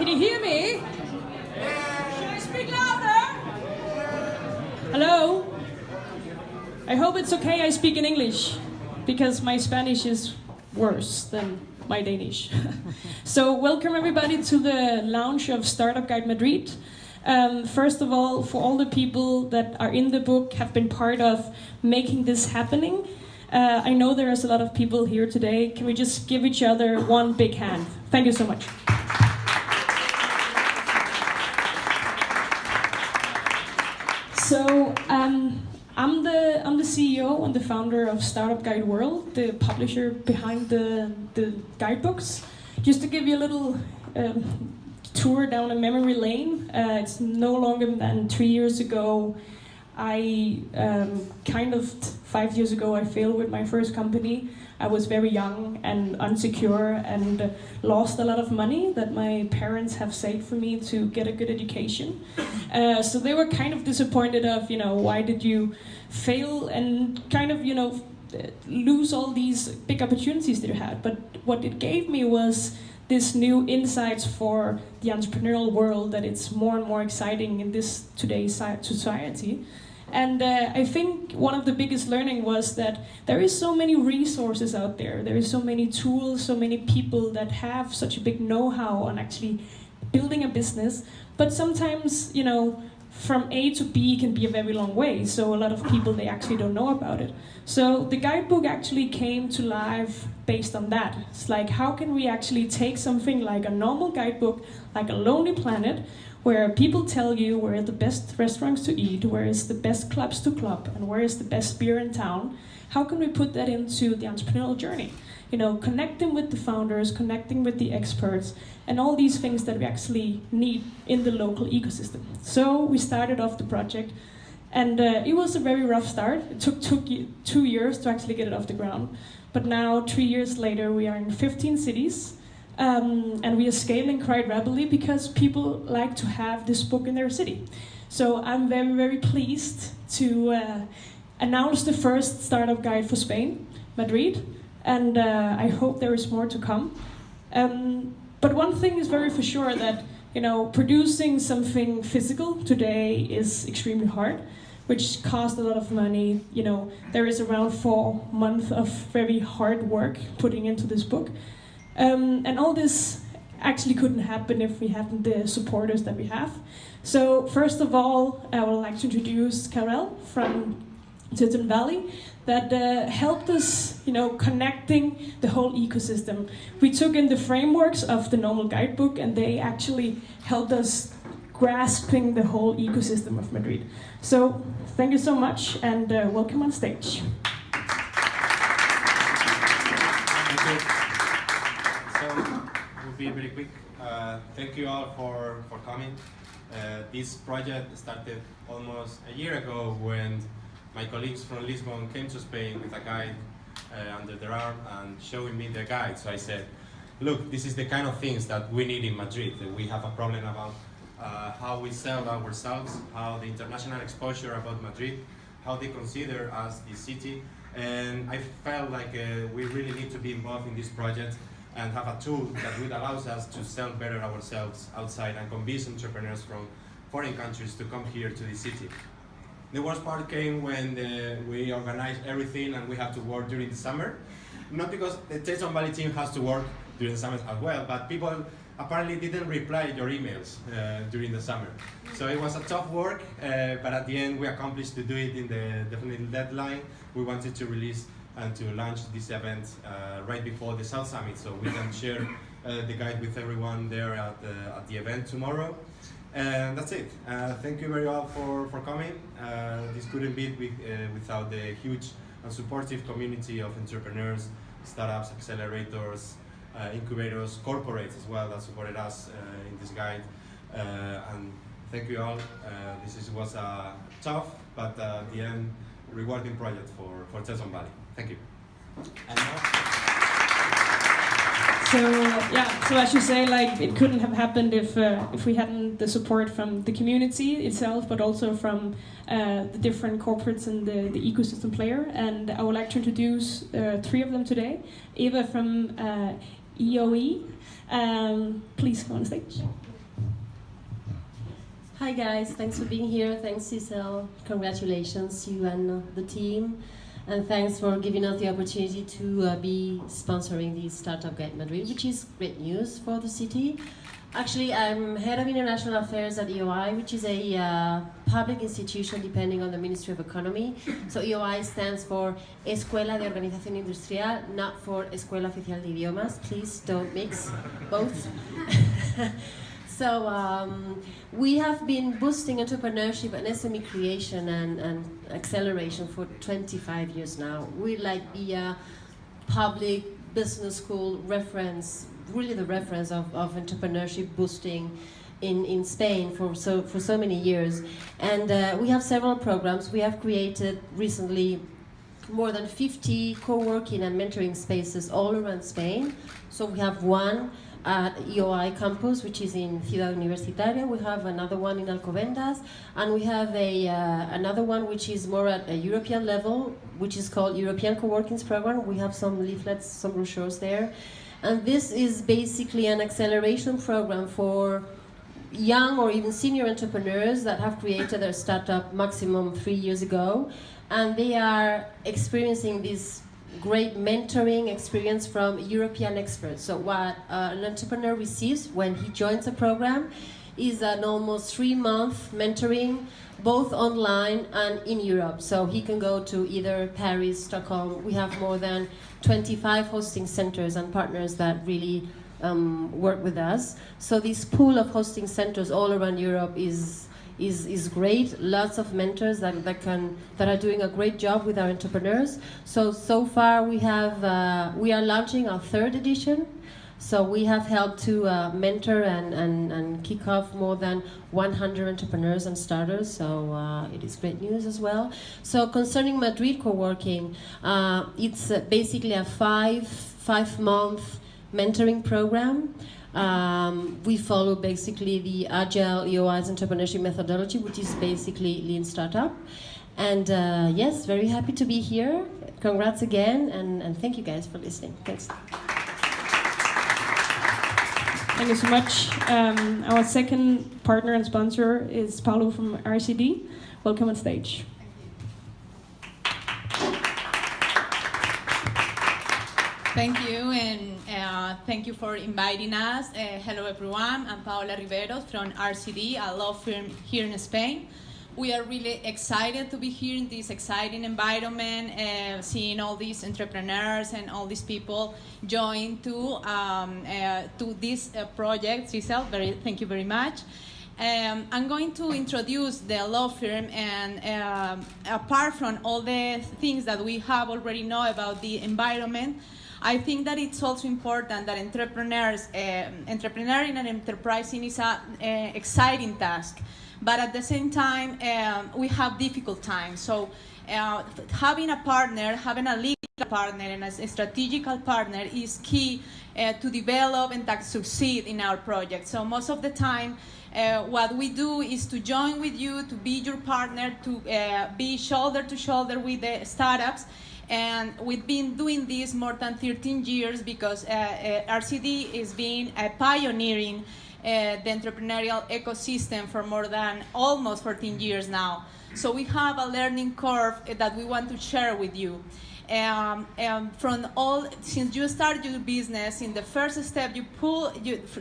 Can you hear me? Should I speak louder? Hello? I hope it's okay I speak in English, because my Spanish is worse than my Danish. So welcome everybody to the launch of Startup Guide Madrid. First of all, for all the people that are in the book, have been part of making this happening. I know there is a lot of people here today. Can we just give each other one big hand? Thank you so much. So I'm the CEO and the founder of Startup Guide World, the publisher behind the guidebooks. Just to give you a little tour down a memory lane, it's no longer than 3 years ago. I 5 years ago I failed with my first company. I was very young and insecure and lost a lot of money that my parents have saved for me to get a good education. So they were kind of disappointed of, why did you fail and lose all these big opportunities that you had. But what it gave me was this new insights for the entrepreneurial world, that it's more and more exciting in this today's society. And I think one of the biggest learning was that there is so many resources out there. There is so many tools, so many people that have such a big know-how on actually building a business. But sometimes, from A to B can be a very long way. So a lot of people, they actually don't know about it. So the guidebook actually came to life based on that. It's like, how can we actually take something like a normal guidebook, like a Lonely Planet, where people tell you where are the best restaurants to eat, where is the best clubs to club, and where is the best beer in town. How can we put that into the entrepreneurial journey? Connecting with the founders, connecting with the experts, and all these things that we actually need in the local ecosystem. So we started off the project, and it was a very rough start. It took 2 years to actually get it off the ground. But now, 3 years later, we are in 15 cities. And we are scaling quite rapidly because people like to have this book in their city. So I'm very, very pleased to announce the first startup guide for Spain, Madrid, and I hope there is more to come. But one thing is very for sure, that producing something physical today is extremely hard, which costs a lot of money. There is around 4 months of very hard work putting into this book. And all this actually couldn't happen if we hadn't the supporters that we have. So first of all, I would like to introduce Karel from Silicon Valley, that helped us, connecting the whole ecosystem. We took in the frameworks of the normal guidebook, and they actually helped us grasping the whole ecosystem of Madrid. So thank you so much, and welcome on stage. Be very quick. Thank you all for coming. This project started almost a year ago when my colleagues from Lisbon came to Spain with a guide under their arm and showing me the guide. So I said, look, this is the kind of things that we need in Madrid. We have a problem about how we sell ourselves, how the international exposure about Madrid, how they consider us the city. And I felt like we really need to be involved in this project and have a tool that would allow us to sell better ourselves outside and convince entrepreneurs from foreign countries to come here to the city. The worst part came when we organized everything and we had to work during the summer. Not because the Presentacion Valley team has to work during the summer as well, but people apparently didn't reply your emails during the summer. So it was a tough work, but at the end we accomplished to do it in the definite deadline. We wanted to release and to launch this event right before the South Summit, so we can share the guide with everyone there at the event tomorrow. And that's it. Thank you very much for coming. This couldn't be without the huge and supportive community of entrepreneurs, startups, accelerators, incubators, corporates as well that supported us in this guide. And thank you all. This was a tough, but at the end, rewarding project for Silicon Valley. Thank you. So as you say, it couldn't have happened if we hadn't the support from the community itself, but also from the different corporates and the ecosystem player. And I would like to introduce 3 of them today. Eva from EOE, please come on stage. Hi guys, thanks for being here. Thanks Cecil. Congratulations, you and the team. And thanks for giving us the opportunity to be sponsoring the Startup Guide Madrid, which is great news for the city. Actually, I'm head of international affairs at EOI, which is a public institution depending on the Ministry of Economy. So EOI stands for Escuela de Organización Industrial, not for Escuela Oficial de Idiomas. Please don't mix both. So we have been boosting entrepreneurship and SME creation and acceleration for 25 years now. We're like the public business school reference, really the reference of entrepreneurship boosting in Spain for so many years. And we have several programs. We have created recently more than 50 co-working and mentoring spaces all around Spain. So we have one at EOI campus, which is in Ciudad Universitaria. We have another one in Alcobendas, and we have another one which is more at a European level, which is called European Co-workings Program. We have some leaflets, some brochures there. And this is basically an acceleration program for young or even senior entrepreneurs that have created their startup maximum 3 years ago. And they are experiencing this great mentoring experience from European experts. So what an entrepreneur receives when he joins a program is an almost 3-month mentoring, both online and in Europe. So he can go to either Paris, Stockholm. We have more than 25 hosting centers and partners that really work with us. So this pool of hosting centers all around Europe is great. Lots of mentors that are doing a great job with our entrepreneurs. So far we are launching our 3rd edition. So we have helped to mentor and kick off more than 100 entrepreneurs and starters. So it is great news as well. So concerning Madrid co-working, it's basically a five-month mentoring program. We follow basically the Agile EOI's entrepreneurship methodology, which is basically Lean Startup. And yes, very happy to be here. Congrats again, and thank you guys for listening. Thanks. Thank you so much. Our second partner and sponsor is Paulo from RCD. Welcome on stage. Thank you, and thank you for inviting us. Hello everyone, I'm Paola Riveros from RCD, a law firm here in Spain. We are really excited to be here in this exciting environment, seeing all these entrepreneurs and all these people join to this project. Cecil, thank you very much. I'm going to introduce the law firm, and apart from all the things that we have already know about the environment, I think that it's also important that entrepreneuring and enterprising is an exciting task. But at the same time, we have difficult times. So having a partner, having a legal partner and a strategical partner is key to develop and to succeed in our project. So most of the time, what we do is to join with you, to be your partner, to be shoulder to shoulder with the startups. And we've been doing this more than 13 years because RCD is being pioneering the entrepreneurial ecosystem for more than almost 14 years now. So we have a learning curve that we want to share with you. Since you start your business, in the first step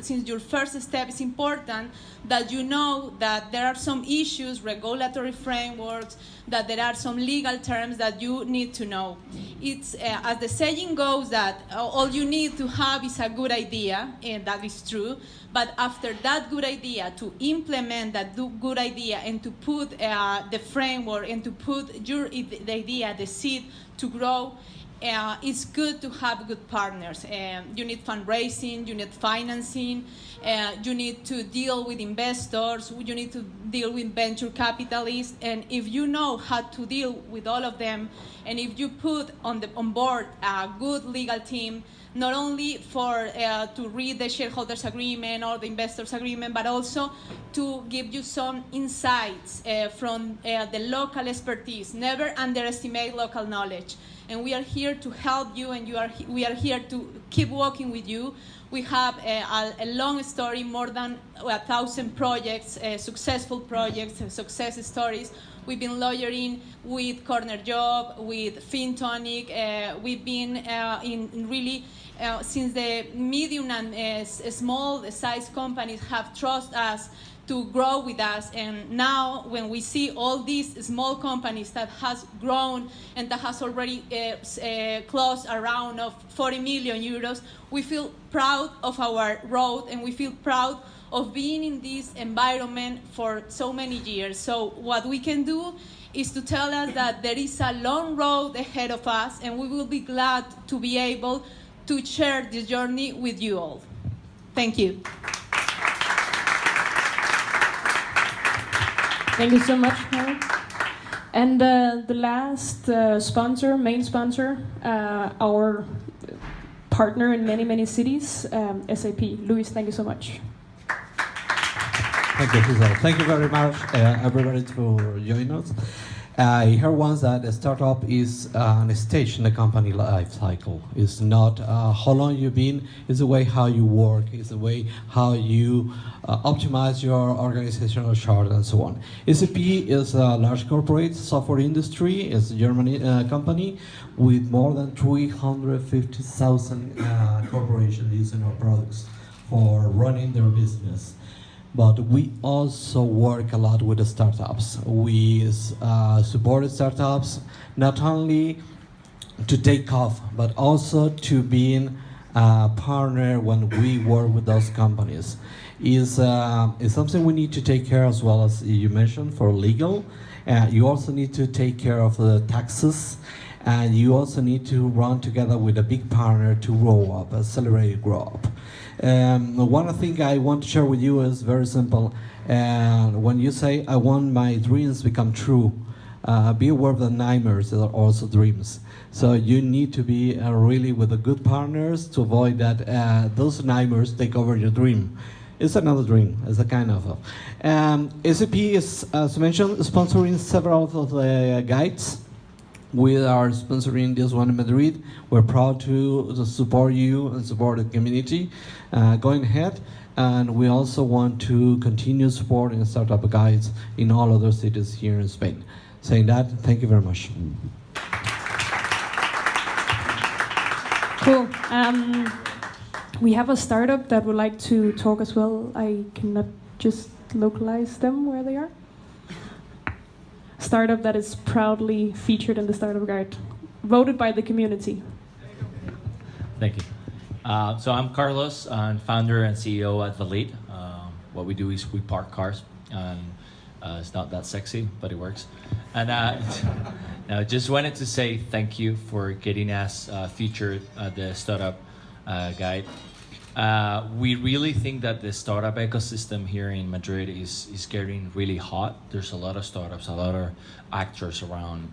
since your first step is important that you know that there are some issues, regulatory frameworks, that there are some legal terms that you need to know. It's as the saying goes that all you need to have is a good idea, and that is true. But after that good idea, to implement that good idea and to put the framework and to put the idea, the seed to grow, it's good to have good partners. You need fundraising, you need financing, you need to deal with investors, you need to deal with venture capitalists, and if you know how to deal with all of them, and if you put on board a good legal team, not only to read the shareholders agreement or the investors agreement, but also to give you some insights from the local expertise. Never underestimate local knowledge. And we are here to help you, and we are here to keep working with you. We have a long story, more than 1,000 projects, successful projects, success stories. We've been lawyering with Corner Job, with FinTonic. We've been in really, since the medium and small size companies have trusted us to grow with us, and now when we see all these small companies that has grown and that has already closed around of 40 million euros, we feel proud of our road and we feel proud of being in this environment for so many years. So what we can do is to tell us that there is a long road ahead of us, and we will be glad to be able to share this journey with you all. Thank you. Thank you so much, Mary. And the last main sponsor, our partner in many, many cities, SAP. Luis, thank you so much. Thank you, Giselle. Thank you very much, everybody, for joining us. I heard once that a startup is a stage in the company life cycle. It's not how long you've been, it's the way how you work, it's the way how you optimize your organizational chart and so on. SAP is a large corporate software industry. It's a German company with more than 350,000 corporations using our products for running their business. But we also work a lot with the startups. We support startups not only to take off, but also to being a partner when we work with those companies. Is something we need to take care as well, as you mentioned, for legal. You also need to take care of the taxes, and you also need to run together with a big partner to grow up, accelerate grow up. One thing I want to share with you is very simple. When you say, I want my dreams to become true, be aware that nightmares are also dreams. So you need to be really with the good partners to avoid that those nightmares take over your dream. It's another dream. It's a kind of. SAP is, as mentioned, sponsoring several of the guides. We are sponsoring this one in Madrid. We're proud to support you and support the community going ahead. And we also want to continue supporting startup guides in all other cities here in Spain. Saying that, thank you very much. Cool. We have a startup that would like to talk as well. I cannot just localize them where they are. Startup that is proudly featured in the Startup Guide, voted by the community. Thank you. So I'm Carlos, I'm founder and CEO at Valid. What we do is we park cars, and it's not that sexy, but it works. And I just wanted to say thank you for getting us featured at the Startup Guide. We really think that the startup ecosystem here in Madrid is getting really hot. There's a lot of startups, a lot of actors around.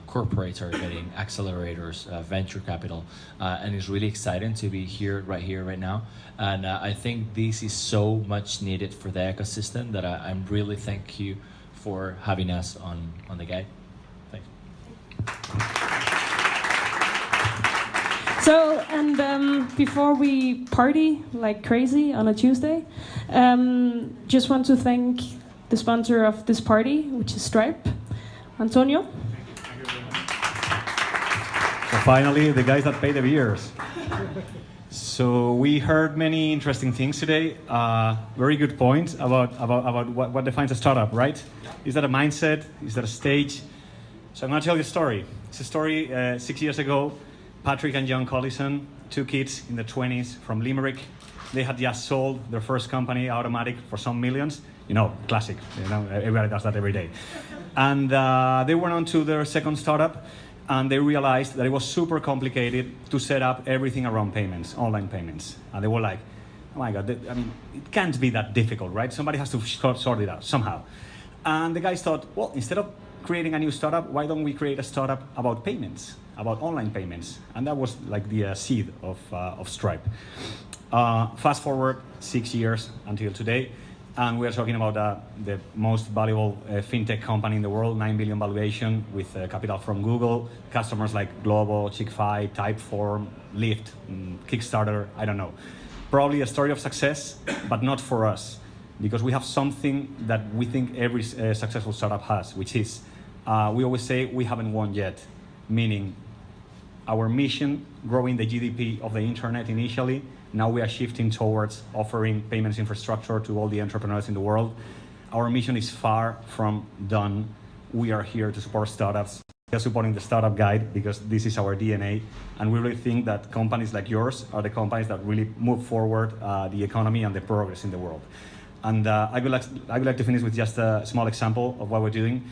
Corporates are getting accelerators, venture capital, and it's really exciting to be right now. And I think this is so much needed for the ecosystem that I'm really thank you for having us on the guide. Thanks. So, and before we party like crazy on a Tuesday, just want to thank the sponsor of this party, which is Stripe, Antonio. So finally, the guys that pay the beers. So we heard many interesting things today. Very good points about what defines a startup, right? Is that a mindset? Is that a stage? So I'm going to tell you a story. It's a story 6 years ago. Patrick and John Collison, two kids in their 20s from Limerick. They had just sold their first company, Automatic, for some millions. You know, classic. You know, everybody does that every day. And they went on to their second startup, and they realized that it was super complicated to set up everything around payments, online payments. And they were like, oh my God, I mean, it can't be that difficult, right? Somebody has to sort it out somehow. And the guys thought, well, instead of creating a new startup, why don't we create a startup about payments, about online payments? And that was like the seed of Stripe. Fast forward 6 years until today, and we are talking about the most valuable fintech company in the world, 9 billion valuation, with capital from Google, customers like Glovo, Chick-fil-A, Typeform, Lyft, Kickstarter, I don't know. probably a story of success, but not for us, because we have something that we think every successful startup has, which is, we always say we haven't won yet, meaning our mission, growing the GDP of the internet initially, now we are shifting towards offering payments infrastructure to all the entrepreneurs in the world. Our mission is far from done. We are here to support startups. We are supporting the Startup Guide because this is our DNA, and we really think that companies like yours are the companies that really move forward the economy and the progress in the world. And I would like to finish with just a small example of what we're doing.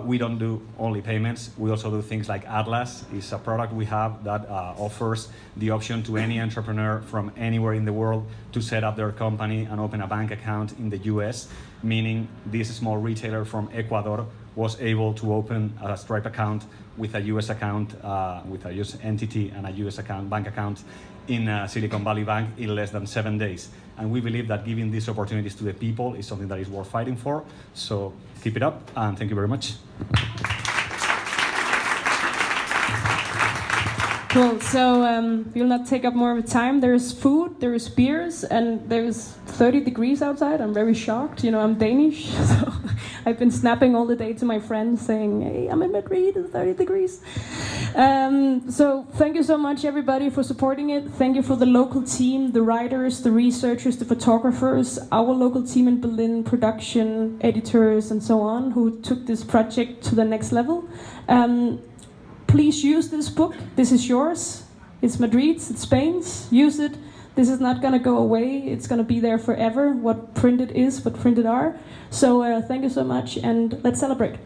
We don't do only payments. We also do things like Atlas. It's a product we have that offers the option to any entrepreneur from anywhere in the world to set up their company and open a bank account in the US, meaning this small retailer from Ecuador was able to open a Stripe account with a US account, with a US entity and a US account, bank account in Silicon Valley Bank in less than 7 days. And we believe that giving these opportunities to the people is something that is worth fighting for. So keep it up, and thank you very much. Cool. So we'll not take up more of the time. There's food, there's beers, and there's 30 degrees outside. I'm very shocked. You know, I'm Danish, so I've been snapping all the day to my friends saying, hey, I'm in Madrid, it's 30 degrees. So thank you so much, everybody, for supporting it. Thank you for the local team, the writers, the researchers, the photographers, our local team in Berlin, production, editors, and so on, who took this project to the next level. Please use this book. This is yours. It's Madrid's, it's Spain's. Use it. This is not going to go away. It's going to be there forever, what printed is, what printed are. So thank you so much, and let's celebrate.